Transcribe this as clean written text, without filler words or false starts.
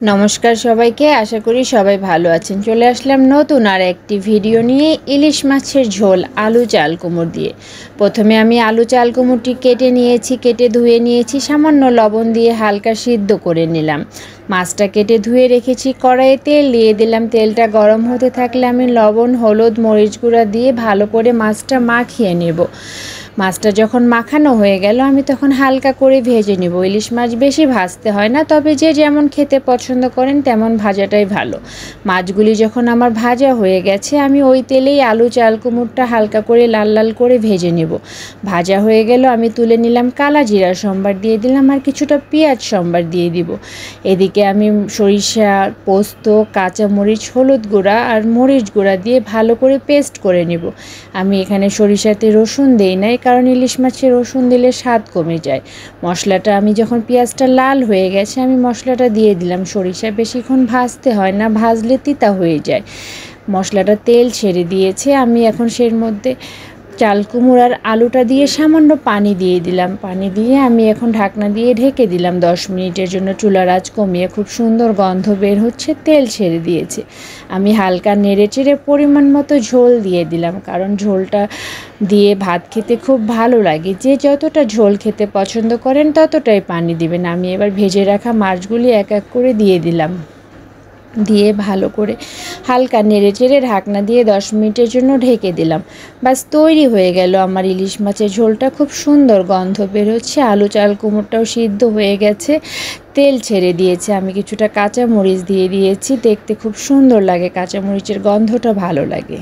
নমস্কার সবাইকে, আশা করি সবাই ভালো আছেন। চলে আসলাম নতুন আর একটি ভিডিও নিয়ে, ইলিশ মাছের ঝোল আলু চাল কুমড়ো দিয়ে। প্রথমে আমি আলু চাল কুমড়োটি কেটে ধুয়ে নিয়েছি, সামান্য লবণ দিয়ে হালকা সিদ্ধ করে নিলাম। মাছটা কেটে ধুয়ে রেখেছি, কড়াইয়ে তেল দিয়ে দিলাম। তেলটা গরম হতে থাকলে আমি লবণ, হলুদ, মরিচ গুঁড়া দিয়ে ভালো করে মাছটা মাখিয়ে নেব। মাছটা যখন মাখানো হয়ে গেল আমি তখন হালকা করে ভেজে নেব। ইলিশ মাছ বেশি ভাজতে হয় না, তবে যে যেমন খেতে পছন্দ করেন তেমন ভাজাটাই ভালো। মাছগুলি যখন আমার ভাজা হয়ে গেছে আমি ওই তেলেই আলু চাল কুমড়োটা হালকা করে লাল লাল করে ভেজে নেব। ভাজা হয়ে গেল আমি তুলে নিলাম, কালা জিরা সম্বার দিয়ে দিলাম আর কিছুটা পেঁয়াজ সম্বার দিয়ে দিব। এদিকে আমি সরিষা, পোস্ত, কাঁচামরিচ, হলুদ গুঁড়া আর মরিচ গুঁড়া দিয়ে ভালো করে পেস্ট করে নেব। আমি এখানে সরিষাতে রসুন দেই নাই, কারণ ইলিশ মাছে রসুন দিলে স্বাদ কমে যায়। মশলাটা আমি যখন পেঁয়াজটা লাল হয়ে গেছে আমি মশলাটা দিয়ে দিলাম। সরিষা বেশিক্ষণ ভাজতে হয় না, ভাজলে তিতা হয়ে যায়। মশলাটা তেল ছেড়ে দিয়েছে, আমি এখন সের মধ্যে চাল কুমড়ো আর আলুটা দিয়ে সামান্য পানি দিয়ে দিলাম। পানি দিয়ে আমি এখন ঢাকনা দিয়ে ঢেকে দিলাম 10 মিনিটের জন্য। চুলার আঁচ কমিয়ে খুব সুন্দর গন্ধ বের হচ্ছে, তেল ছেড়ে দিয়েছে। আমি হালকা নেড়ে চেড়ে পরিমাণ মতো ঝোল দিয়ে দিলাম, কারণ ঝোলটা দিয়ে ভাত খেতে খুব ভালো লাগে। যে যতটা ঝোল খেতে পছন্দ করেন ততটাই পানি দিবেন। আমি এবার ভেজে রাখা মাছগুলি এক এক করে দিয়ে দিলাম, দিয়ে ভালো করে হালকা নেড়ে চেড়ে ঢাকনা দিয়ে 10 মিনিটের জন্য ঢেকে দিলাম। বাস তৈরি হয়ে গেল আমার ইলিশ মাছের ঝোলটা। খুব সুন্দর গন্ধ বেরোচ্ছে, আলু চাল কুমড়োটাও সিদ্ধ হয়ে গেছে, তেল ছেড়ে দিয়েছে। আমি কিছুটা কাঁচামরিচ দিয়ে দিয়েছি, দেখতে খুব সুন্দর লাগে, কাঁচামরিচের গন্ধটা ভালো লাগে।